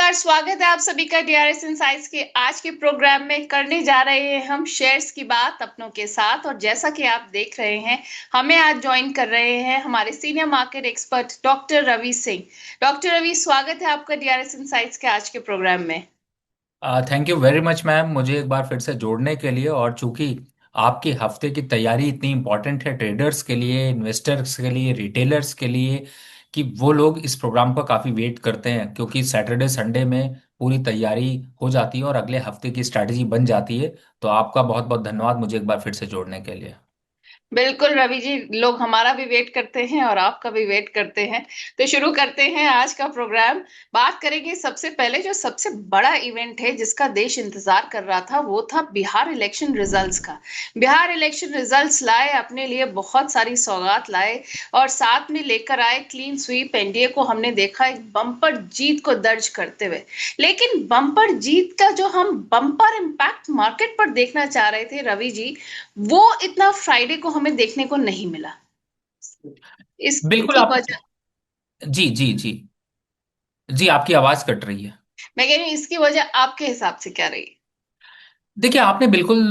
नमस्कार, स्वागत है आप सभी का डीआरएस इनसाइट्स के आज के प्रोग्राम में। करने जा रहे हैं हम शेयर्स की बात अपनों के साथ। और जैसा कि आप देख रहे हैं, हमें आज ज्वाइन कर रहे हैं हमारे senior market expert doctor Ravi Singh. Doctor Ravi, स्वागत है आपका डीआरएस इनसाइट्स के आज के प्रोग्राम में। Thank you very much ma'am, मुझे एक बार फिर से जोड़ने के लिए। और चूंकि आपके हफ्ते की तैयारी इतनी इंपॉर्टेंट है ट्रेडर्स के लिए, इन्वेस्टर्स के लिए, रिटेलर्स के लिए, कि वो लोग इस प्रोग्राम का काफ़ी वेट करते हैं, क्योंकि सैटरडे संडे में पूरी तैयारी हो जाती है और अगले हफ्ते की स्ट्रैटेजी बन जाती है। तो आपका बहुत बहुत धन्यवाद मुझे एक बार फिर से जोड़ने के लिए। बिल्कुल रवि जी, लोग हमारा भी वेट करते हैं और आपका भी वेट करते हैं। तो शुरू करते हैं आज का प्रोग्राम। बात करेंगे सबसे पहले जो सबसे बड़ा इवेंट है जिसका देश इंतजार कर रहा था, वो था बिहार इलेक्शन रिजल्ट्स का। बिहार इलेक्शन रिजल्ट्स लाए अपने लिए बहुत सारी सौगात लाए, और साथ में लेकर आए क्लीन स्वीप। एनडीए को हमने देखा एक बम्पर जीत को दर्ज करते हुए। लेकिन बम्पर जीत का जो हम बम्पर इम्पैक्ट मार्केट पर देखना चाह रहे थे रवि जी, वो इतना फ्राइडे को हमें देखने को नहीं मिला। बिल्कुल इसकी आप। वजह, जी जी जी। जी, आपकी आवाज़ कट रही है। मैं कह रही हूँ, इसकी वजह आपके हिसाब से क्या रही? देखिए, आपने बिल्कुल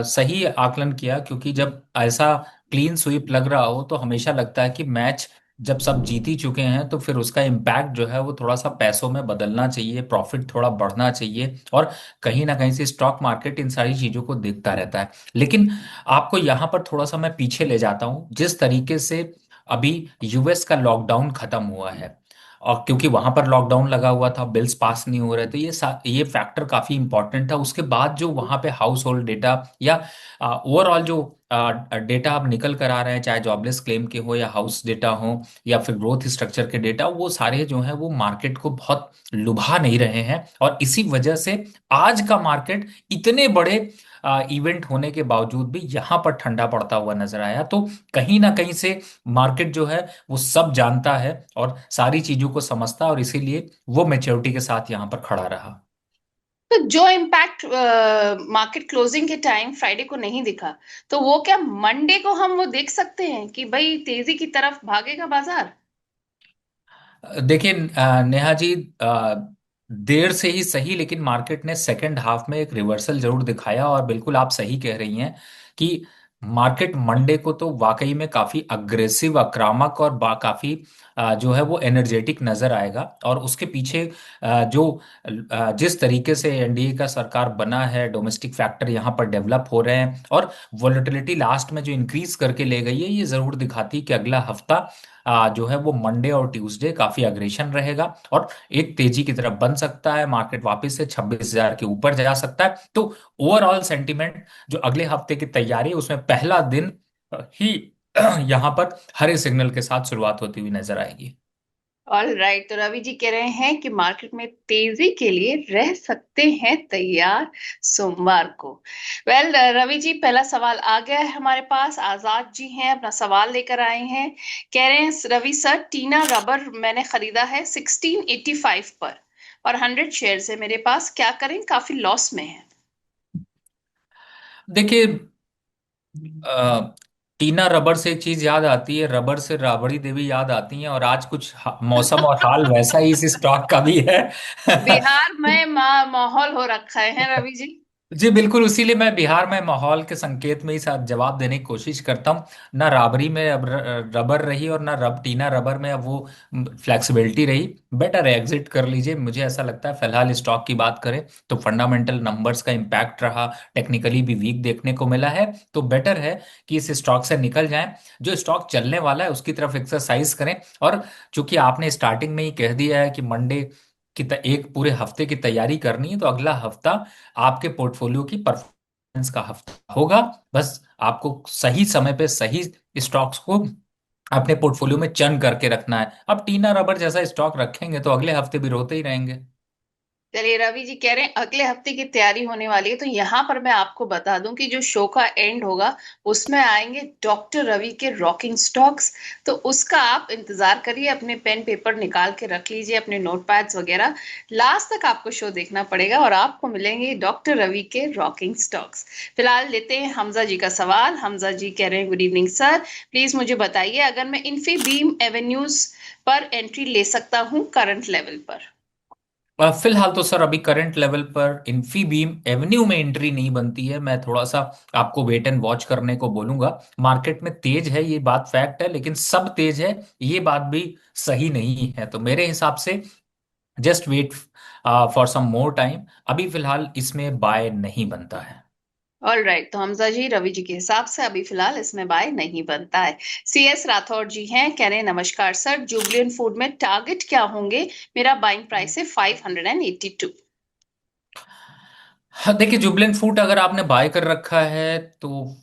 सही आकलन किया, क्योंकि जब ऐसा क्लीन स्वीप लग रहा हो तो हमेशा लगता है कि मैच जब सब जीत ही चुके हैं तो फिर उसका इम्पैक्ट जो है वो थोड़ा सा पैसों में बदलना चाहिए, प्रॉफिट थोड़ा बढ़ना चाहिए। और कहीं ना कहीं से स्टॉक मार्केट इन सारी चीज़ों को देखता रहता है। लेकिन आपको यहाँ पर थोड़ा सा मैं पीछे ले जाता हूँ। जिस तरीके से अभी यूएस का लॉकडाउन खत्म हुआ है, और क्योंकि वहां पर लॉकडाउन लगा हुआ था, बिल्स पास नहीं हो रहे थे, ये फैक्टर काफी इंपॉर्टेंट था। उसके बाद जो वहां पे हाउस होल्ड डेटा या ओवरऑल जो डेटा अब निकल कर आ रहे हैं, चाहे जॉबलेस क्लेम के हो या हाउस डेटा हो या फिर ग्रोथ स्ट्रक्चर के डेटा, वो सारे जो है वो मार्केट को बहुत लुभा नहीं रहे हैं। और इसी वजह से आज का मार्केट इतने बड़े इवेंट होने के बावजूद भी यहाँ पर ठंडा पड़ता हुआ नजर आया। तो कहीं ना कहीं से मार्केट जो है वो सब जानता है और सारी चीजों को समझता है, और इसीलिए वो मेच्योरिटी के साथ यहाँ पर खड़ा रहा। तो जो इम्पैक्ट मार्केट क्लोजिंग के टाइम फ्राइडे को नहीं दिखा, तो वो क्या मंडे को हम वो देख सकते हैं कि भाई तेजी की तरफ भागेगा बाजार? देखिए नेहा जी, देर से ही सही, लेकिन मार्केट ने सेकेंड हाफ में एक रिवर्सल जरूर दिखाया। और बिल्कुल आप सही कह रही हैं कि मार्केट मंडे को तो वाकई में काफी अग्रेसिव, आक्रामक और काफी जो है वो एनर्जेटिक नजर आएगा। और उसके पीछे जिस तरीके से एनडीए का सरकार बना है, डोमेस्टिक फैक्टर यहाँ पर डेवलप हो रहे हैं, और वोलेटिलिटी लास्ट में जो इंक्रीज करके ले गई है, ये जरूर दिखाती है कि अगला हफ्ता जो है वो मंडे और ट्यूसडे काफी अग्रेशन रहेगा और एक तेजी की तरफ बन सकता है। मार्केट वापस से 26,000 के ऊपर जा सकता है। तो ओवरऑल सेंटीमेंट जो अगले हफ्ते की तैयारी है, उसमें पहला दिन ही यहाँ पर हरे सिग्नल के साथ शुरुआत होती हुई नजर आएगी। ऑल राइट, तो रवि जी कह रहे हैं कि मार्केट में तेजी के लिए रह सकते हैं तैयार सोमवार को। वेल रवि जी, पहला सवाल आ गया है हमारे पास। आजाद जी हैं, अपना सवाल लेकर आए हैं। कह रहे हैं, रवि सर, टीना रबर मैंने खरीदा है 1685 पर, और 100 शेयर है मेरे पास, क्या करें, काफी लॉस में है। देखिए, अ, टीना रबर से एक चीज याद आती है, रबर से राबड़ी देवी याद आती हैं। और आज कुछ मौसम और हाल वैसा ही इस स्टॉक का भी है। बिहार में माहौल हो रखा है रवि जी। जी बिल्कुल, उसीलिए मैं बिहार में माहौल के संकेत में ही साथ जवाब देने की कोशिश करता हूँ। ना राबरी में अब रबर रही, और ना टीना रबर में अब वो फ्लेक्सिबिलिटी रही। बेटर एग्जिट कर लीजिए, मुझे ऐसा लगता है। फिलहाल स्टॉक की बात करें तो फंडामेंटल नंबर्स का इम्पैक्ट रहा, टेक्निकली भी वीक देखने को मिला है। तो बेटर है कि इस स्टॉक से निकल जाएं। जो स्टॉक चलने वाला है उसकी तरफ एक्सरसाइज करें। और चूंकि आपने स्टार्टिंग में ही कह दिया है कि मंडे एक पूरे हफ्ते की तैयारी करनी है, तो अगला हफ्ता आपके पोर्टफोलियो की परफॉर्मेंस का हफ्ता होगा। बस आपको सही समय पे सही स्टॉक्स को अपने पोर्टफोलियो में चर्न करके रखना है। अब टीना रबर जैसा स्टॉक रखेंगे तो अगले हफ्ते भी रोते ही रहेंगे। चलिए, रवि जी कह रहे हैं अगले हफ्ते की तैयारी होने वाली है, तो यहाँ पर मैं आपको बता दूं कि जो शो का एंड होगा उसमें आएंगे डॉक्टर रवि के रॉकिंग स्टॉक्स। तो उसका आप इंतजार करिए, अपने पेन पेपर निकाल के रख लीजिए, अपने नोटपैड्स वगैरह। लास्ट तक आपको शो देखना पड़ेगा और आपको मिलेंगे डॉक्टर रवि के रॉकिंग स्टॉक्स। फिलहाल लेते हैं हमजा जी का सवाल। हमजा जी कह रहे हैं, गुड इवनिंग सर, प्लीज मुझे बताइए अगर मैं इन्फीबीम एवेन्यूज पर एंट्री ले सकता हूँ करंट लेवल पर। फिलहाल तो सर अभी करंट लेवल पर इन्फीबीम एवेन्यू में एंट्री नहीं बनती है। मैं थोड़ा सा आपको वेट एंड वॉच करने को बोलूंगा। मार्केट में तेज है ये बात फैक्ट है, लेकिन सब तेज है ये बात भी सही नहीं है। तो मेरे हिसाब से just wait for some more time. अभी फिलहाल इसमें बाय नहीं बनता है। ऑल राइट, तो हमजा जी, रवि जी के हिसाब से अभी फिलहाल इसमें बाय नहीं बनता है। CS राठौर जी हैं, कह रहे हैं नमस्कार सर, जुबलियन फूड में टारगेट क्या होंगे? मेरा बाइंग प्राइस है 582। हाँ देखिए, जुबलेंट फूड अगर आपने बाय कर रखा है तो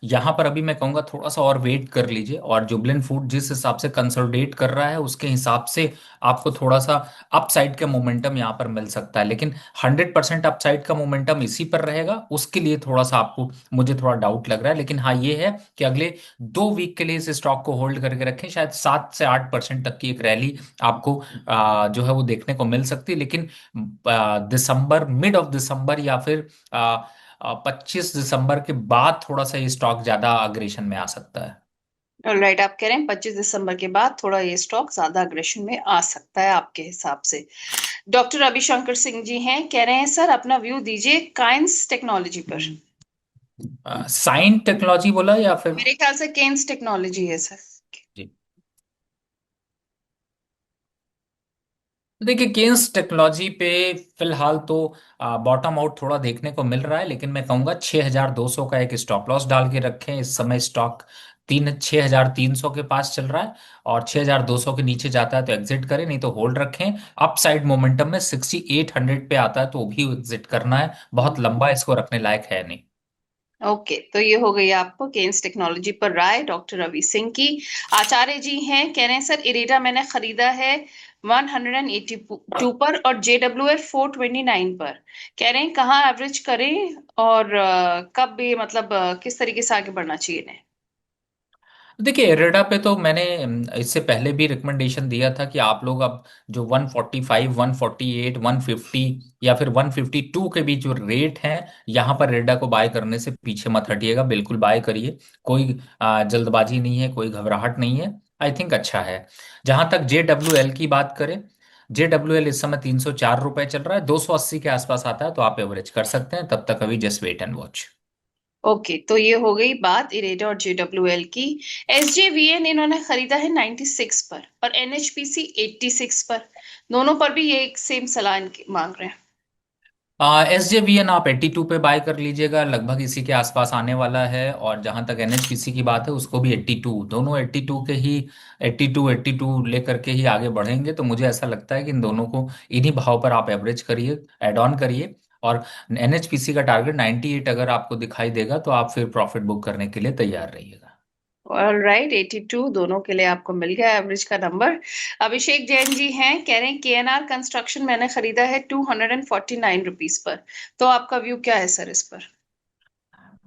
यहाँ पर अभी मैं कहूँगा थोड़ा सा और वेट कर लीजिए। और जुबलेंट फूड जिस हिसाब से कंसोलिडेट कर रहा है उसके हिसाब से आपको थोड़ा सा अपसाइड का मोमेंटम यहाँ पर मिल सकता है। लेकिन 100% अपसाइड का मोमेंटम इसी पर रहेगा, उसके लिए थोड़ा सा आपको, मुझे थोड़ा डाउट लग रहा है। लेकिन हाँ ये है कि अगले 2 वीक के लिए इस स्टॉक को होल्ड करके रखें। शायद 7 से 8% तक की एक रैली आपको जो है वो देखने को मिल सकती है। लेकिन दिसंबर, मिड ऑफ दिसंबर या फिर 25 दिसंबर के बाद थोड़ा सा ये स्टॉक ज्यादा अग्रेशन में आ सकता है। ऑल राइट, आप कह रहे हैं 25 दिसंबर के बाद थोड़ा ये स्टॉक ज्यादा अग्रेशन में आ सकता है आपके हिसाब से। डॉक्टर रविशंकर सिंह जी हैं, कह रहे हैं सर अपना व्यू दीजिए काइंस टेक्नोलॉजी पर। साइन टेक्नोलॉजी बोला या फिर? मेरे ख्याल से केन्स टेक्नोलॉजी है सर। जी, देखिए केन्स टेक्नोलॉजी पे फिलहाल तो बॉटम आउट थोड़ा देखने को मिल रहा है। लेकिन मैं कहूंगा 6200 का एक स्टॉप लॉस डाल के रखें। इस समय स्टॉक 6300 के पास चल रहा है, और 6200 के नीचे जाता है तो एग्जिट करें, नहीं तो होल्ड रखें। अपसाइड मोमेंटम में 6800 पे आता है तो भी एग्जिट करना है, बहुत लंबा इसको रखने लायक है नहीं। ओके, तो ये हो गई आपको केन्स टेक्नोलॉजी पर राय डॉक्टर रवि सिंह की। आचार्य जी हैं, कह रहे हैं सर इरेडा मैंने खरीदा है 182 पर और JWF 429 पर। कह रहे हैं कहाँ एवरेज करें और कब भी मतलब किस तरीके से आगे बढ़ना चाहिए इन्हें? देखिए एरेडा पे तो मैंने इससे पहले भी रिकमेंडेशन दिया था कि आप लोग अब जो 145, 148, 150 या फिर 152 के बीच जो रेट हैं, यहाँ पर एरेडा को बाय करने से पीछे मत हटिएगा, बिल्कुल बाय करिए। कोई जल्दबाजी नहीं है, कोई घबराहट नहीं है। आई थिंक अच्छा है। जहां तक JWL की बात करें, JWL इस समय ₹304 चल रहा है, 280 के आसपास आता है तो आप एवरेज कर सकते हैं। तब तक अभी just wait and watch. Okay, तो ये हो गई बात इरेडा और JWL की। SJVN इन्होंने खरीदा है 96 पर और NHPC 86 पर। दोनों पर भी ये एक सेम सलाह मांग रहे हैं। SJVN आप 82 पे बाय कर लीजिएगा, लगभग इसी के आसपास आने वाला है। और जहां तक NHPC की बात है उसको भी 82, दोनों 82 के ही, 82 लेकर के ही आगे बढ़ेंगे। तो मुझे ऐसा लगता है कि इन दोनों को इन्हीं भाव पर आप एवरेज करिए, एड ऑन करिए। और NHPC का टारगेट 98 अगर आपको दिखाई देगा तो आप फिर प्रॉफिट बुक करने के लिए तैयार रहिएगा। ऑल राइट, 82 दोनों के लिए आपको मिल गया एवरेज का नंबर। अभिषेक जैन जी हैं, कह रहे हैं KNR कंस्ट्रक्शन मैंने खरीदा है 249 रुपीज पर। तो आपका व्यू क्या है सर इस पर?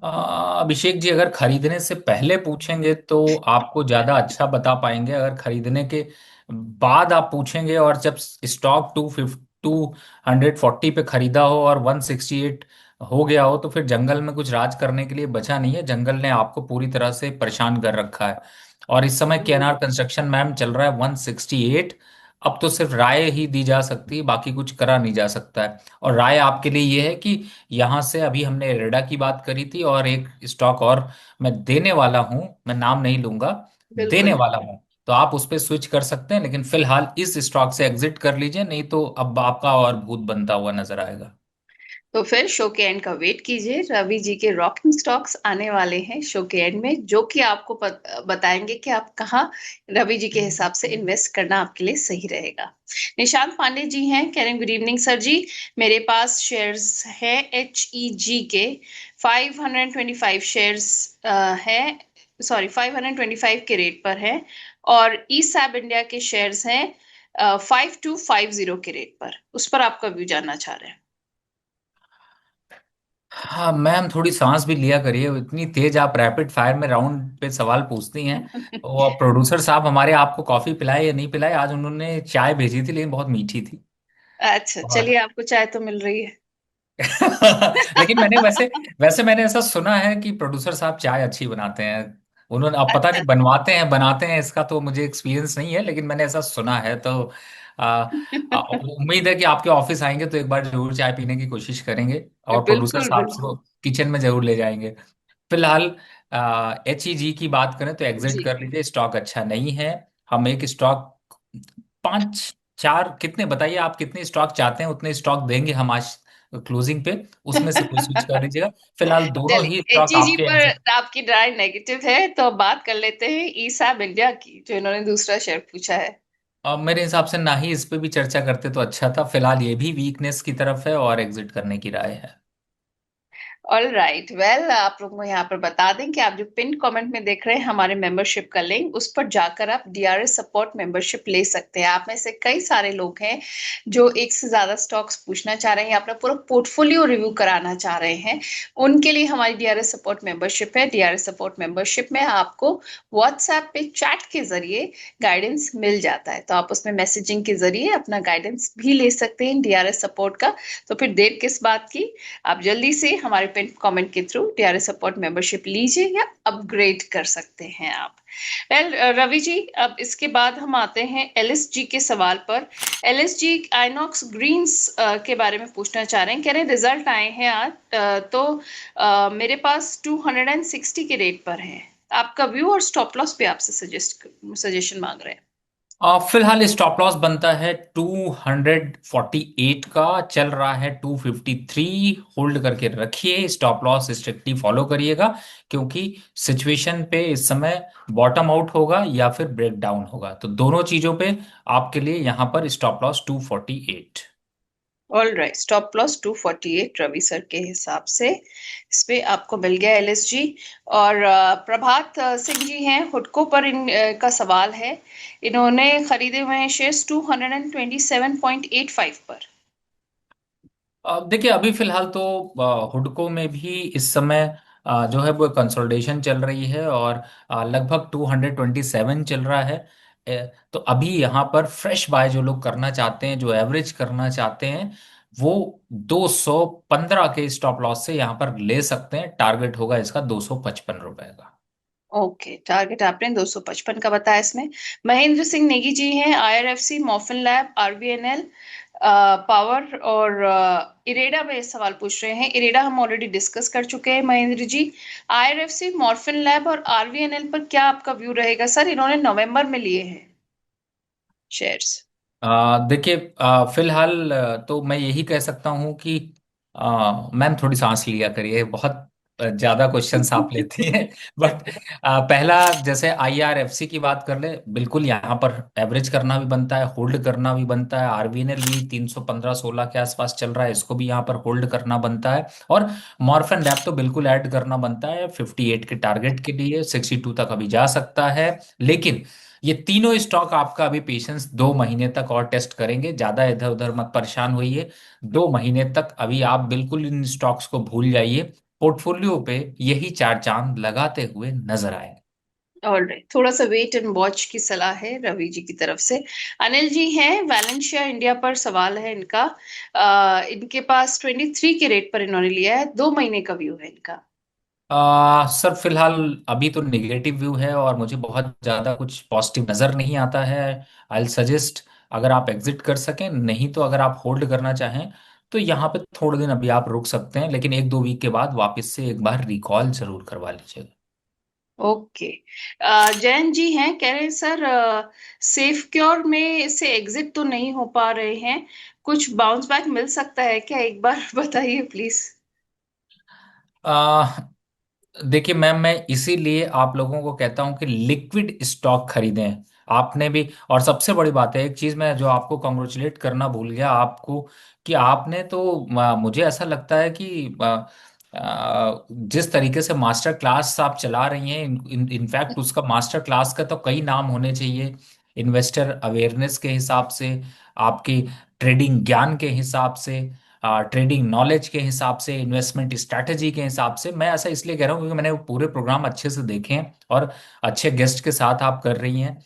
अभिषेक जी, अगर खरीदने से पहले पूछेंगे तो आपको ज्यादा अच्छा बता पाएंगे। अगर खरीदने के बाद आप पूछेंगे और जब स्टॉक 240 पे खरीदा हो और 168 हो गया हो, तो फिर जंगल में कुछ राज करने के लिए बचा नहीं है। जंगल ने आपको पूरी तरह से परेशान कर रखा है। और इस समय KNR कंस्ट्रक्शन मैम चल रहा है 168। अब तो सिर्फ राय ही दी जा सकती है, बाकी कुछ करा नहीं जा सकता है। और राय आपके लिए ये है कि यहाँ से अभी हमने रेडा की बात करी थी, और एक स्टॉक और मैं देने वाला हूँ, मैं नाम नहीं लूंगा, देने बिल्कुल। वाला हूँ। तो आप उस पर स्विच कर सकते हैं, लेकिन फिलहाल इस स्टॉक से एग्जिट कर लीजिए, नहीं तो अब आपका और भूत बनता हुआ नजर आएगा। तो फिर शो के एंड का वेट कीजिए, रवि जी के रॉकिंग स्टॉक्स आने वाले हैं शो के एंड में, जो कि आपको बताएंगे कि आप कहाँ रवि जी के हिसाब से इन्वेस्ट करना आपके लिए सही रहेगा। निशांत पांडे जी हैं, कह रहे हैं गुड इवनिंग सर जी, मेरे पास शेयर्स है HEG के 525 शेयर्स है, सॉरी 525 के रेट पर है। और ईसैब इंडिया के शेयर्स हैं 5250 के रेट पर। उस पर आपका व्यू जानना चाह रहे हैं। हाँ मैम, थोड़ी सांस भी लिया करिए, इतनी तेज आप रैपिड फायर में राउंड पे सवाल पूछती हैं। और प्रोड्यूसर साहब हमारे आपको कॉफी पिलाए या नहीं पिलाए? आज उन्होंने चाय भेजी थी लेकिन बहुत मीठी थी। अच्छा, और चलिए आपको चाय तो मिल रही है। लेकिन मैंने वैसे वैसे मैंने ऐसा सुना है कि प्रोड्यूसर साहब चाय अच्छी बनाते हैं। उन्होंने, अब पता नहीं बनवाते हैं बनाते हैं, इसका तो मुझे एक्सपीरियंस नहीं है, लेकिन मैंने ऐसा सुना है। तो उम्मीद है कि आपके ऑफिस आएंगे तो एक बार जरूर चाय पीने की कोशिश करेंगे, और प्रोड्यूसर बिल्कुल साहब बिल्कुल। को किचन में जरूर ले जाएंगे। फिलहाल HEG की बात करें तो एग्जिट जी। कर लीजिए, स्टॉक अच्छा नहीं है। हम एक स्टॉक, पांच चार कितने बताइए, आप कितने स्टॉक चाहते हैं उतने स्टॉक देंगे हम आज क्लोजिंग पे, उसमें से कोई स्विच कर लीजिएगा। फिलहाल दोनों ही चलिए, स्टॉक HEG आपके पर एग्जिट। आपकी राय नेगेटिव है, तो अब बात कर लेते हैं ईसैब इंडिया की, जो इन्होंने दूसरा शेयर पूछा है। मेरे हिसाब से ना ही इस पे भी चर्चा करते तो अच्छा था, फिलहाल ये भी वीकनेस की तरफ है और एग्जिट करने की राय है। ऑल राइट, वेल आप लोग को यहाँ पर बता दें कि आप जो पिन कमेंट में देख रहे हैं हमारे मेंबरशिप का लिंक, उस पर जाकर आप DRS सपोर्ट मेंबरशिप ले सकते हैं। आप में से कई सारे लोग हैं जो एक से ज्यादा स्टॉक्स पूछना चाह रहे हैं, अपना पूरा पोर्टफोलियो रिव्यू कराना चाह रहे हैं। उनके लिए हमारी DRS सपोर्ट मेंबरशिप है। DRS सपोर्ट मेंबरशिप में आपको व्हाट्सएप पे चैट के जरिए गाइडेंस मिल जाता है, तो आप उसमें मैसेजिंग के जरिए अपना गाइडेंस भी ले सकते हैं DRS सपोर्ट का। तो फिर देर किस बात की, आप जल्दी से हमारे पिन कमेंट के थ्रू DRS सपोर्ट मेंबरशिप लीजिए या अपग्रेड कर सकते हैं आप। वेल रवि जी, अब इसके बाद हम आते हैं LSG के सवाल पर। LSG आइनॉक्स ग्रीन्स के बारे में पूछना चाह रहे हैं, कह रहे हैं रिजल्ट आए हैं आज, तो मेरे पास 260 के रेट पर है। आपका व्यू और स्टॉप लॉस भी आपसे सजेशन मांग रहे हैं। फिलहाल स्टॉप लॉस बनता है 248 का, चल रहा है 253। होल्ड करके रखिए, स्टॉप लॉस स्ट्रिक्टली फॉलो करिएगा, क्योंकि सिचुएशन पे इस समय बॉटम आउट होगा या फिर ब्रेक डाउन होगा, तो दोनों चीजों पे आपके लिए यहाँ पर stop loss 248। All right, stop loss 248 Ravi sir के हिसाब से इस पे आपको मिल गया LSG। और प्रभात सिंह जी हैं, हुडको पर का सवाल है। इन्होंने खरीदे हुए हैं शेयर्स 227.85 पर। अब देखिए, अभी फिलहाल तो हुडको में भी इस समय जो है वो कंसोलिडेशन चल रही है, और लगभग 227 चल रहा है। तो अभी यहाँ पर फ्रेश बाय जो लोग करना चाहते हैं, जो एवरेज करना चाहते हैं, वो 215 के स्टॉप लॉस से यहाँ पर ले सकते हैं। टारगेट होगा इसका 255 रुपए का। ओके, टारगेट आपने 255 का बताया इसमें। महेंद्र सिंह नेगी जी हैं, IRFC, morphine lab, RVNL power और इरेडा में सवाल पूछ रहे हैं। इरेडा हम ऑलरेडी डिस्कस कर चुके हैं Mahendra ji. IRFC, morphine lab और RVNL पर क्या आपका व्यू रहेगा सर? इन्होंने नवंबर में लिए हैं शेयर्स। देखिए, फिलहाल तो मैं यही कह सकता हूँ कि मैम थोड़ी सांस लिया करिए, बहुत ज्यादा क्वेश्चंस आप लेती हैं। बट पहला, जैसे IRFC की बात कर ले, बिल्कुल यहाँ पर एवरेज करना भी बनता है, होल्ड करना भी बनता है। RVNL भी 315-16 के आसपास चल रहा है, इसको भी यहाँ पर होल्ड करना बनता है। और मॉर्फन लैब तो बिल्कुल ऐड करना बनता है 58 के टारगेट के लिए, 62 तक अभी जा सकता है। लेकिन ये तीनों स्टॉक आपका अभी पेशेंस 2 महीने तक और टेस्ट करेंगे, ज्यादा इधर उधर मत परेशान होइए। 2 महीने तक अभी आप बिल्कुल इन स्टॉक्स को भूल जाइए, पोर्टफोलियो पे यही चार चांद लगाते हुए नजर आए। ऑलराइट, थोड़ा सा वेट एंड वॉच की सलाह है रवि जी की तरफ से। अनिल जी हैं, वैलेंशिया इंडिया पर सवाल है इनका। इनके पास 23 के रेट पर इन्होंने लिया है, 2 महीने का व्यू है इनका। सर फिलहाल अभी तो निगेटिव व्यू है और मुझे बहुत ज़्यादा कुछ पॉजिटिव नज़र नहीं आता है। आई सजेस्ट, अगर आप एग्जिट कर सकें, नहीं तो अगर आप होल्ड करना चाहें तो यहाँ पे थोड़े दिन अभी आप रुक सकते हैं, लेकिन 1-2 वीक के बाद वापस से एक बार रिकॉल जरूर करवा लीजिएगा। ओके। जैन जी हैं, कह रहे हैं सर सेफ क्योर में से एग्जिट तो नहीं हो पा रहे हैं, कुछ बाउंस बैक मिल सकता है क्या? एक बार बताइए प्लीज। देखिए मैम, मैं इसीलिए आप लोगों को कहता हूं कि लिक्विड स्टॉक खरीदें। आपने भी, और सबसे बड़ी बात है, एक चीज मैं जो आपको कॉन्ग्रेचुलेट करना भूल गया आपको, कि आपने तो मुझे ऐसा लगता है कि जिस तरीके से मास्टर क्लास आप चला रही हैं, इनफैक्ट उसका मास्टर क्लास का तो कई नाम होने चाहिए। इन्वेस्टर अवेयरनेस के हिसाब से, आपकी ट्रेडिंग ज्ञान के हिसाब से, ट्रेडिंग नॉलेज के हिसाब से, इन्वेस्टमेंट स्ट्रैटेजी के हिसाब से। मैं ऐसा इसलिए कह रहा हूँ क्योंकि मैंने वो पूरे प्रोग्राम अच्छे से देखे हैं, और अच्छे गेस्ट के साथ आप कर रही हैं,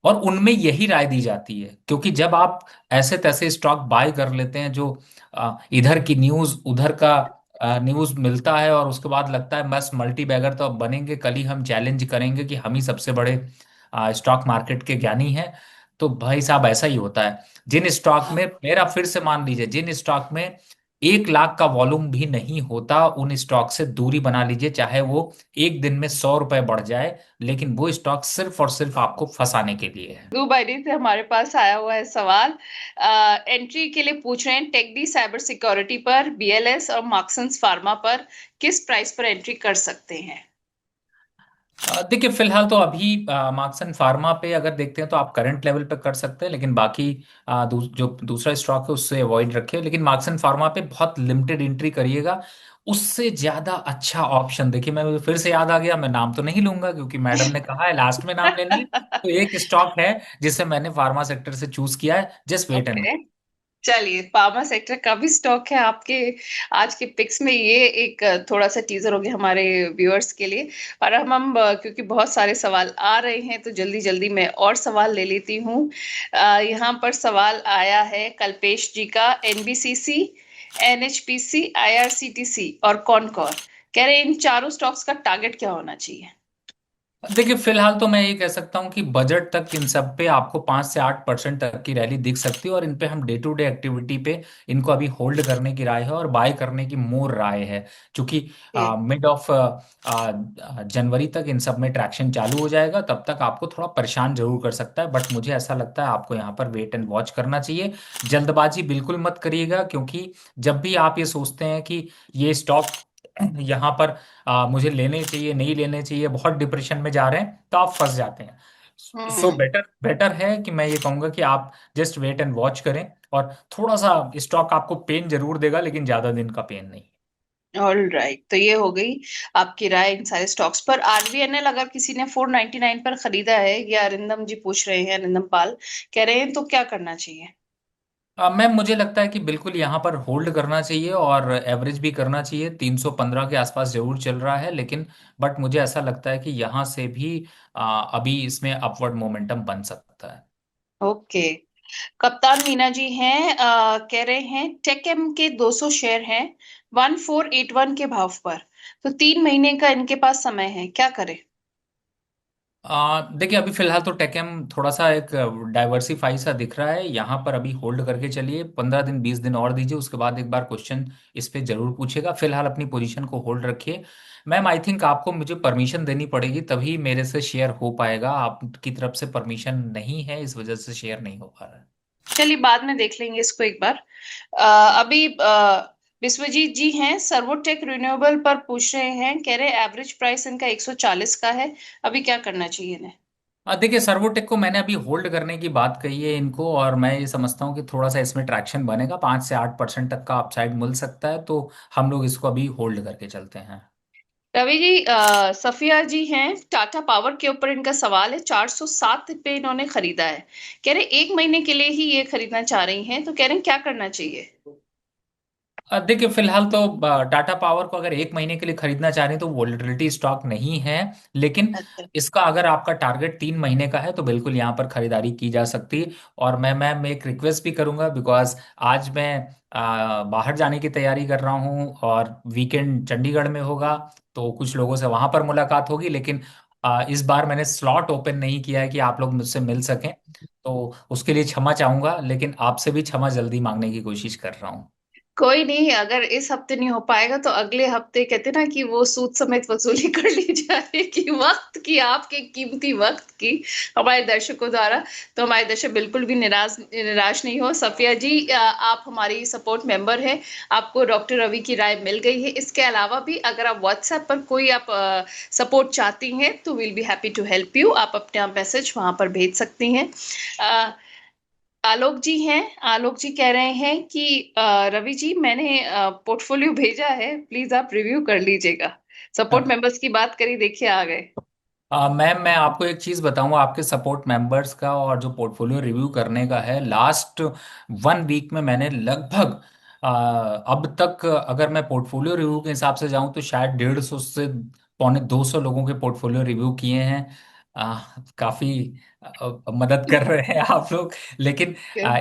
और उनमें यही राय दी जाती है। क्योंकि जब आप ऐसे तैसे स्टॉक बाय कर लेते हैं जो इधर की न्यूज़ उधर का न्यूज़ मिलता है, और उसके बाद लगता है बस मल्टी बैगर तो अब बनेंगे, कल ही हम चैलेंज करेंगे कि हम ही सबसे बड़े स्टॉक मार्केट के ज्ञानी हैं, तो भाई साहब ऐसा ही होता है। जिन स्टॉक में मेरा फिर से मान लीजिए, जिन स्टॉक में 1 लाख का वॉल्यूम भी नहीं होता, उन स्टॉक से दूरी बना लीजिए, चाहे वो एक दिन में 100 रुपए बढ़ जाए, लेकिन वो स्टॉक सिर्फ और सिर्फ आपको फंसाने के लिए है। दुबई से हमारे पास आया हुआ है सवाल। एंट्री के लिए पूछ रहे हैं टेक डी साइबर सिक्योरिटी पर, बीएलएस और मार्क्सन्स फार्मा पर किस प्राइस पर एंट्री कर सकते हैं? देखिए फिलहाल तो अभी मार्क्सन फार्मा पे अगर देखते हैं तो आप करंट लेवल पे कर सकते हैं, लेकिन बाकी जो दूसरा स्टॉक है उससे अवॉइड रखिए। लेकिन मार्क्सन फार्मा पे बहुत लिमिटेड एंट्री करिएगा। उससे ज्यादा अच्छा ऑप्शन देखिए, मैं मुझे फिर से याद आ गया, मैं नाम तो नहीं लूंगा क्योंकि मैडम ने कहा है लास्ट में नाम लेना है। तो एक स्टॉक है जिसे मैंने फार्मा सेक्टर से चूज किया है, जस्ट वेट एंड। ओके, चलिए फार्मा सेक्टर का भी स्टॉक है आपके आज के पिक्स में। ये एक थोड़ा सा टीजर हो गया हमारे व्यूअर्स के लिए। और क्योंकि बहुत सारे सवाल आ रहे हैं तो जल्दी जल्दी मैं और सवाल ले लेती हूँ। यहाँ पर सवाल आया है कल्पेश जी का, एनबीसीसी, एनएचपीसी, आईआरसीटीसी और कॉनकॉर। कह रहे हैं इन चारों स्टॉक्स का टारगेट क्या होना चाहिए? देखिए फिलहाल तो मैं ये कह सकता हूँ कि बजट तक इन सब पे आपको 5 से 8% तक की रैली दिख सकती है, और इन पे हम डे टू डे एक्टिविटी पे इनको अभी होल्ड करने की राय है और बाय करने की मोर राय है। क्योंकि मिड ऑफ जनवरी तक इन सब में ट्रैक्शन चालू हो जाएगा, तब तक आपको थोड़ा परेशान जरूर कर सकता है, बट मुझे ऐसा लगता है आपको यहाँ पर वेट एंड वॉच करना चाहिए। जल्दबाजी बिल्कुल मत करिएगा, क्योंकि जब भी आप ये सोचते हैं कि ये स्टॉक यहाँ पर मुझे लेने चाहिए नहीं लेने चाहिए, बहुत डिप्रेशन में जा रहे हैं, तो आप फंस जाते हैं। सो हम्म। बेटर बेटर है कि मैं ये कहूंगा कि आप जस्ट वेट एंड वॉच करें। और थोड़ा सा स्टॉक आपको पेन जरूर देगा, लेकिन ज्यादा दिन का पेन नहीं। ऑल राइट, तो ये हो गई आपकी राय इन सारे स्टॉक्स पर। आरवीएनएल अगर किसी ने 499 पर खरीदा है, ये अरिंदम जी पूछ रहे हैं, अरिंदम पाल कह रहे हैं, तो क्या करना चाहिए? मैम मुझे लगता है कि बिल्कुल यहाँ पर होल्ड करना चाहिए और एवरेज भी करना चाहिए। 315 के आसपास जरूर चल रहा है, लेकिन बट मुझे ऐसा लगता है कि यहाँ से भी अभी इसमें अपवर्ड मोमेंटम बन सकता है। ओके। कप्तान मीना जी हैं, कह रहे हैं टेकएम के 200 शेयर हैं 1481 के भाव पर, तो 3 महीने का इनके पास समय है, क्या करें? देखिए अभी फिलहाल तो टेकएम थोड़ा सा एक डाइवर्सिफाई सा दिख रहा है, यहाँ पर अभी होल्ड करके चलिए। 15 दिन 20 दिन और दीजिए, उसके बाद एक बार क्वेश्चन इस पे जरूर पूछेगा। फिलहाल अपनी पोजीशन को होल्ड रखिए। मैम आई थिंक आपको मुझे परमिशन देनी पड़ेगी, तभी मेरे से शेयर हो पाएगा। आपकी तरफ से परमिशन नहीं है, इस वजह से शेयर नहीं हो पा रहा है। चलिए बाद में देख लेंगे इसको एक बार। अभी विश्वजीत जी हैं सर्वोटेक रिन्यूएबल पर पूछ रहे हैं, कह रहे एवरेज प्राइस इनका 140 का है, अभी क्या करना चाहिए इन्हें? देखिए सर्वोटेक को मैंने अभी होल्ड करने की बात कही है इनको, और मैं ये समझता हूँ कि थोड़ा सा इसमें ट्रैक्शन बनेगा, 5 से 8% तक का अपसाइड मिल सकता है, तो हम लोग इसको अभी होल्ड करके चलते हैं। रवि जी, सफिया जी हैं टाटा पावर के ऊपर, इनका सवाल है 407 पे इन्होंने खरीदा है, कह रहे 1 महीने के लिए ही ये खरीदना चाह रही हैं, तो कह रहे हैं क्या करना चाहिए? देखिए फिलहाल तो टाटा पावर को अगर एक महीने के लिए खरीदना चाह रहे हैं तो वोलेटिलिटी स्टॉक नहीं है, लेकिन अच्छा। इसका अगर आपका टारगेट 3 महीने का है तो बिल्कुल यहाँ पर खरीदारी की जा सकती है। और मैं एक रिक्वेस्ट भी करूंगा, बिकॉज आज मैं बाहर जाने की तैयारी कर रहा हूँ और वीकेंड चंडीगढ़ में होगा, तो कुछ लोगों से वहां पर मुलाकात होगी, लेकिन इस बार मैंने स्लॉट ओपन नहीं किया है कि आप लोग मुझसे मिल सकें, तो उसके लिए क्षमा चाहूंगा, लेकिन आपसे भी क्षमा जल्दी मांगने की कोशिश कर रहा हूँ। कोई नहीं, अगर इस हफ्ते नहीं हो पाएगा तो अगले हफ्ते कहते ना कि वो सूद समेत वसूली कर ली जाएगी वक्त की, आपके कीमती वक्त की, हमारे दर्शकों द्वारा। तो हमारे दर्शक बिल्कुल भी निराश निराश नहीं हो। सफिया जी, आप हमारी सपोर्ट मेंबर हैं, आपको डॉक्टर रवि की राय मिल गई है। इसके अलावा भी अगर आप व्हाट्सएप पर कोई आप सपोर्ट चाहती हैं तो will be happy to help you, आप अपना मैसेज वहां पर भेज सकती हैं। आलोक जी हैं, आलोक जी कह रहे हैं कि रवि जी मैंने पोर्टफोलियो भेजा है, प्लीज आप रिव्यू कर लीजिएगा। सपोर्ट मेंबर्स की बात करी, देखिए आ गए। मैम मैं आपको एक चीज़ बताऊंगा, आपके सपोर्ट मेंबर्स का और जो पोर्टफोलियो रिव्यू करने का है, लास्ट 1 वीक में मैंने लगभग अब तक अगर मैं पोर्टफोलियो रिव्यू के हिसाब से जाऊं तो शायद 150 से 250 लोगों के पोर्टफोलियो रिव्यू किए हैं। काफी मदद कर रहे हैं आप लोग। लेकिन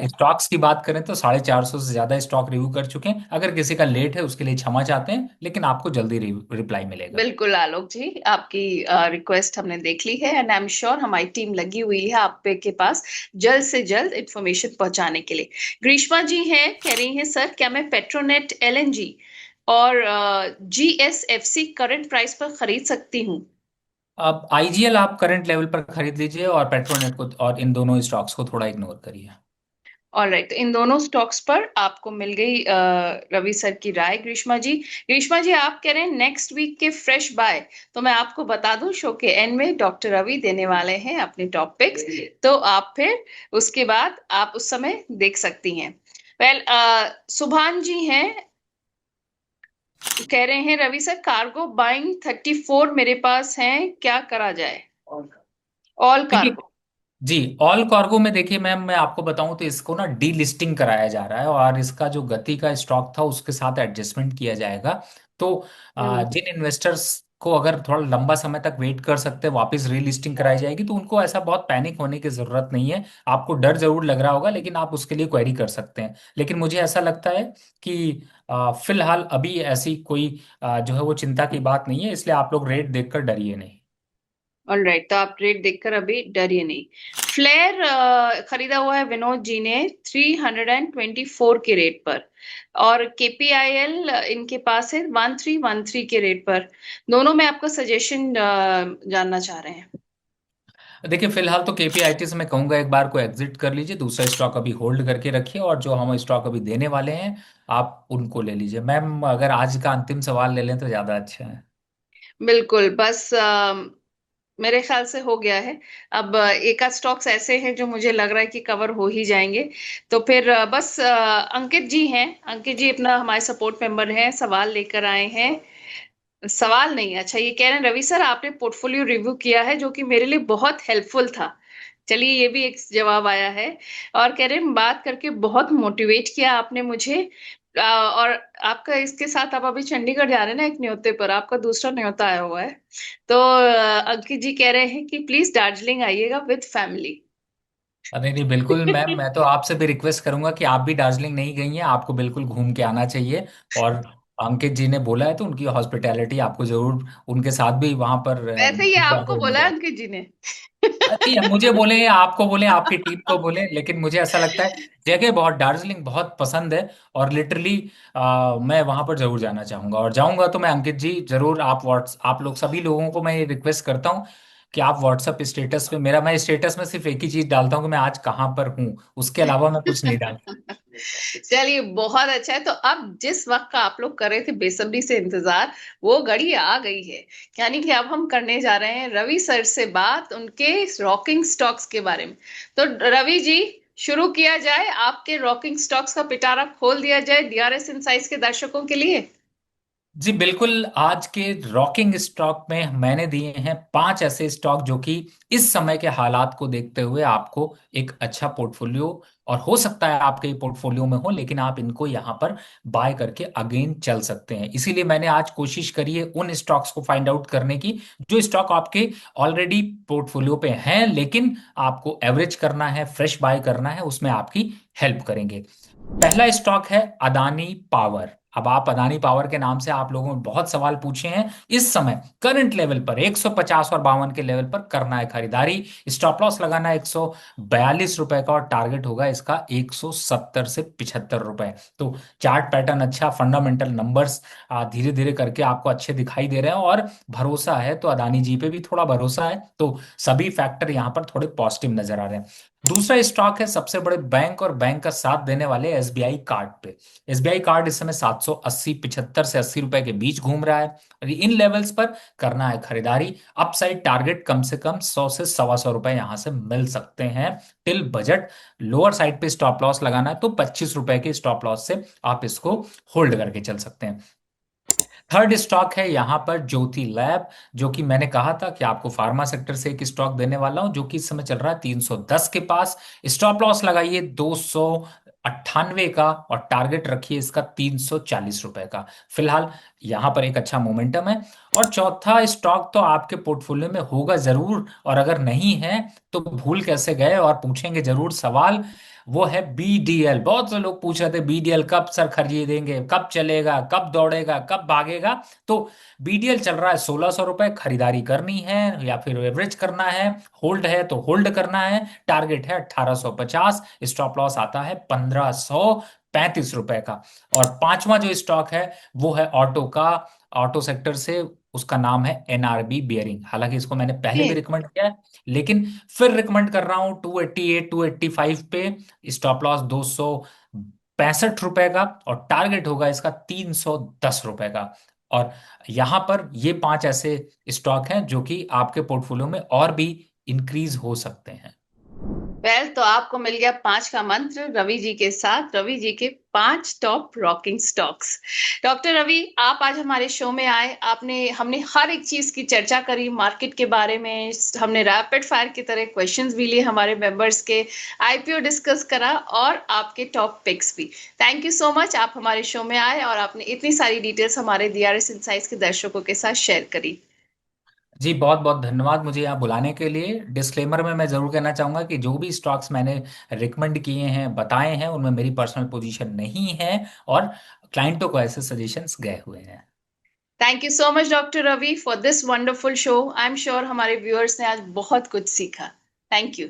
स्टॉक्स की बात करें तो 450 से ज्यादा स्टॉक रिव्यू कर चुके हैं। अगर किसी का लेट है उसके लिए क्षमा चाहते हैं, लेकिन आपको जल्दी रिप्लाई मिलेगा। बिल्कुल आलोक जी, आपकी रिक्वेस्ट हमने देख ली है एंड आई एम श्योर हमारी टीम लगी हुई है आप पे के पास जल्द से जल्द इंफॉर्मेशन पहुंचाने के लिए। ग्रीष्मा जी हैं, कह रही हैं सर क्या मैं पेट्रोनेट एलएनजी और जीएसएफसी करंट प्राइस पर खरीद सकती हूँ? अब आईजीएल आप करंट लेवल पर खरीद लीजिए, और पेट्रोनेट को और इन दोनों स्टॉक्स को थोड़ा इग्नोर करिए। ऑलराइट, तो इन दोनों स्टॉक्स पर आपको मिल गई रवि सर की राय। ग्रीष्मा जी आप कह रहे हैं नेक्स्ट वीक के फ्रेश बाय। तो मैं आपको बता दूं शो के एंड में डॉक्टर रवि देने वाले हैं अपने टॉपिक्स, तो आप फिर उसके बाद आप उस समय देख सकती हैं। वेल, सुभान जी हैं, कह रहे हैं रवि सर कार्गो बाइंग 34 मेरे पास है, क्या करा जाए? ऑल देखिए, कार्गो। जी, ऑल कार्गो में देखिए मैम, मैं आपको बताऊं तो इसको ना डी लिस्टिंग कराया जा रहा है, और इसका जो गति का स्टॉक था उसके साथ एडजस्टमेंट किया जाएगा। तो हम्म। जिन इन्वेस्टर्स को अगर थोड़ा लंबा समय तक वेट कर सकते हैं, वापस रीलिस्टिंग कराई जाएगी, तो उनको ऐसा बहुत पैनिक होने की जरूरत नहीं है। आपको डर जरूर लग रहा होगा, लेकिन आप उसके लिए क्वेरी कर सकते हैं। लेकिन मुझे ऐसा लगता है कि फिलहाल अभी ऐसी कोई जो है वो चिंता की बात नहीं है, इसलिए आप लोग रेट देखकर डरिए नहीं। ऑलराइट, तो आप रेट देखकर अभी डरिए नहीं। फ्लेयर खरीदा हुआ है विनोद जी ने 324 के रेट पर, और केपीआईएल इनके पास है 1313 के रेट पर। दोनों में आपका सजेशन जानना चाह रहे हैं। देखिए, फिलहाल तो केपीआईटी से मैं कहूंगा एक बार को एग्जिट कर लीजिए, दूसरा स्टॉक अभी होल्ड करके रखिए, और जो हम स्टॉक अभी देने वाले हैं आप उनको ले लीजिए। मैम, अगर आज का अंतिम सवाल ले लें तो ज्यादा अच्छा है। बिल्कुल, बस मेरे ख्याल से हो गया है। अब एक आध स्टॉक्स ऐसे हैं जो मुझे लग रहा है कि कवर हो ही जाएंगे। तो फिर बस अंकित जी हैं, अंकित जी अपना हमारे सपोर्ट मेंबर हैं, सवाल लेकर आए हैं। सवाल नहीं, अच्छा ये कह रहे हैं रवि सर आपने पोर्टफोलियो रिव्यू किया है जो कि मेरे लिए बहुत हेल्पफुल था। चलिए ये भी एक जवाब आया है। और कह रहे हैं बात करके बहुत मोटिवेट किया आपने मुझे। और आपका इसके साथ आप अभी चंडीगढ़ जा रहे हैं ना एक न्योते पर, आपका दूसरा न्योता आया हुआ है। तो अंकित जी कह रहे हैं कि प्लीज दार्जिलिंग आइएगा विद फैमिली। अरे नहीं, बिल्कुल मैम, मैं तो आपसे भी रिक्वेस्ट करूंगा कि आप भी दार्जिलिंग नहीं गई हैं, आपको बिल्कुल घूम के आना चाहिए। और अंकित जी ने बोला है तो उनकी हॉस्पिटैलिटी आपको जरूर उनके साथ भी वहां पर वैसे ये आपको अफोर्ड बोला है मिलेगा। अंकित जी ने। नहीं, मुझे बोले या आपको बोले, आपकी टीम को बोले, लेकिन मुझे ऐसा लगता है जगह बहुत, दार्जिलिंग बहुत पसंद है। और लिटरली मैं वहां पर जरूर जाना चाहूंगा, और जाऊंगा तो मैं अंकित जी जरूर, आप लोग सभी लोगों को मैं ये रिक्वेस्ट करता हूँ कि आप व्हाट्सएप स्टेटस पे मेरा, मैं स्टेटस में सिर्फ एक ही चीज डालता हूँ कि मैं आज कहाँ पर हूँ, उसके अलावा मैं कुछ नहीं डालता। चलिए बहुत अच्छा है। तो अब जिस वक्त का आप लोग कर रहे थे बेसब्री से इंतजार, वो घड़ी आ गई है। यानी कि अब हम करने जा रहे हैं रवि सर से बात उनके रॉकिंग स्टॉक्स के बारे में। तो रवि जी, शुरू किया जाए, आपके रॉकिंग स्टॉक्स का पिटारा खोल दिया जाए डीआरएस इनसाइट्स के दर्शकों के लिए। जी बिल्कुल, आज के रॉकिंग स्टॉक में मैंने दिए हैं 5 ऐसे स्टॉक जो कि इस समय के हालात को देखते हुए आपको एक अच्छा पोर्टफोलियो, और हो सकता है आपके पोर्टफोलियो में हो, लेकिन आप इनको यहाँ पर बाय करके अगेन चल सकते हैं। इसीलिए मैंने आज कोशिश करी है उन स्टॉक्स को फाइंड आउट करने की जो स्टॉक आपके ऑलरेडी पोर्टफोलियो पे हैं, लेकिन आपको एवरेज करना है, फ्रेश बाय करना है, उसमें आपकी हेल्प करेंगे। पहला स्टॉक है अदानी पावर। अब आप अदानी पावर के नाम से आप लोगों ने बहुत सवाल पूछे हैं। इस समय करंट लेवल पर 150 और 52 के लेवल पर करना है खरीदारी। स्टॉप लॉस लगाना है 142 रुपए का, और टारगेट होगा इसका 170 से 75 रुपए। तो चार्ट पैटर्न अच्छा, फंडामेंटल नंबर्स धीरे धीरे करके आपको अच्छे दिखाई दे रहे हैं, और भरोसा है तो अदानी जी पे भी थोड़ा भरोसा है, तो सभी फैक्टर यहाँ पर थोड़े पॉजिटिव नजर आ रहे हैं। दूसरा स्टॉक है सबसे बड़े बैंक और बैंक का साथ देने वाले एसबीआई कार्ड पे। एसबीआई कार्ड इस समय 780, 75 से 80 रुपए के बीच घूम रहा है, और इन लेवल्स पर करना है खरीदारी। अपसाइड टारगेट कम से कम 100 से 125 रुपए यहां से मिल सकते हैं टिल बजट। लोअर साइड पे स्टॉप लॉस लगाना है तो 25 रुपए के स्टॉप लॉस से आप इसको होल्ड करके चल सकते हैं। थर्ड स्टॉक है यहाँ पर ज्योति लैब, जो कि मैंने कहा था कि आपको फार्मा सेक्टर से एक स्टॉक देने वाला हूं, जो कि इस समय चल रहा है 310 के पास। स्टॉप लॉस लगाइए 98 का, और टारगेट रखिए इसका 340 रुपए का। फिलहाल यहाँ पर एक अच्छा मोमेंटम है। और चौथा स्टॉक तो आपके पोर्टफोलियो में होगा जरूर, और अगर नहीं है तो भूल कैसे गए, और पूछेंगे जरूर सवाल। वो है बीडीएल। बहुत से लोग पूछ रहे थे बीडीएल कब सर खरीदेंगे, कब चलेगा, कब दौड़ेगा, कब भागेगा। तो बीडीएल चल रहा है 1600 रुपए। खरीदारी करनी है या फिर एवरेज करना है, होल्ड है तो होल्ड करना है। टारगेट है 1850, स्टॉप लॉस आता है 1535 रुपए का। और पांचवा जो स्टॉक है वो है ऑटो का, ऑटो सेक्टर से। उसका नाम है एनआरबी बियरिंग। हालांकि इसको मैंने पहले भी जी। रिकमेंड किया है, लेकिन फिर रिकमेंड कर रहा हूं 288 285 पे। स्टॉप लॉस 265 रुपए का, और टारगेट होगा इसका 310 रुपए का। और यहां पर ये पांच ऐसे स्टॉक हैं जो कि आपके पोर्टफोलियो में और भी इंक्रीज हो सकते हैं। वेल, तो आपको मिल गया पांच का मंत्र रवि जी के साथ, रवि जी के पांच top rocking stocks. Doctor Ravi, आप आज हमारे शो में आए, आपने हमने हर एक चीज की चर्चा करी मार्केट के बारे में, हमने रैपिड फायर की तरह क्वेश्चंस भी लिए हमारे मेंबर्स के, आईपीओ डिस्कस करा और आपके टॉप पिक्स भी। थैंक यू सो मच, आप हमारे शो में आए और आपने इतनी सारी डिटेल्स हमारे डीआरएस इनसाइट्स के दर्शकों के साथ शेयर करी। जी बहुत बहुत धन्यवाद मुझे यहाँ बुलाने के लिए। डिस्क्लेमर में मैं जरूर कहना चाहूंगा कि जो भी स्टॉक्स मैंने रिकमेंड किए हैं, बताए हैं, उनमें मेरी पर्सनल पोजीशन नहीं है, और क्लाइंटों को ऐसे सजेशंस गए हुए हैं। Thank you so much doctor Ravi for this wonderful show. I am sure हमारे व्यूअर्स ने आज बहुत कुछ सीखा। Thank you.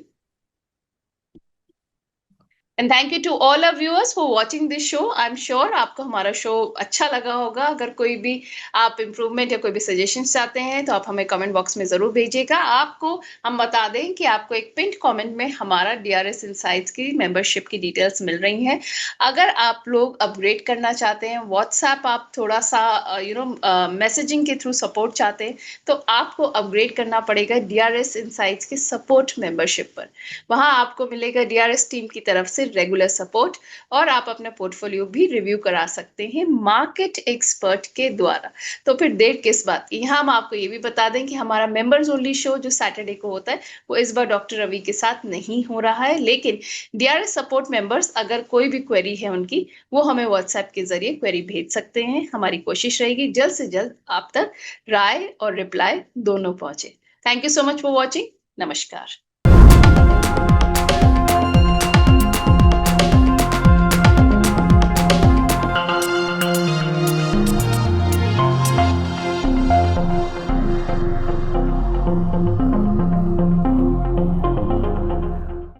And thank you to all our viewers for watching this show. I am sure आपको हमारा शो अच्छा लगा होगा। अगर कोई भी आप इम्प्रूवमेंट या कोई भी सजेशन चाहते हैं तो आप हमें कमेंट बॉक्स में जरूर भेजिएगा। आपको हम बता दें कि आपको एक पिंट कमेंट में हमारा डीआरएस इनसाइट्स की मेंबरशिप की डिटेल्स मिल रही हैं। अगर आप लोग अपग्रेड करना चाहते हैं, व्हाट्सएप आप थोड़ा सा मैसेजिंग के थ्रू सपोर्ट चाहते हैं, तो आपको अपग्रेड करना पड़ेगा डीआरएस इनसाइट्स के सपोर्ट मेंबरशिप पर। वहां आपको मिलेगा डीआरएस टीम की तरफ से रेगुलर सपोर्ट, और आप अपना पोर्टफोलियो भी रिव्यू करा सकते हैं मार्केट एक्सपर्ट के द्वारा। तो फिर देर किस बात की। यहाँ हम आपको ये भी बता दें कि हमारा मेंबर्स ओनली शो जो सैटरडे को होता है वो इस बार डॉक्टर रवि के साथ नहीं हो रहा है, लेकिन डीआरएस सपोर्ट मेंबर्स अगर कोई भी क्वेरी है उनकी, वो हमें व्हाट्सएप के जरिए क्वेरी भेज सकते हैं। हमारी कोशिश रहेगी जल्द से जल्द आप तक राय और रिप्लाई दोनों पहुंचे। Thank you so much for watching. नमस्कार।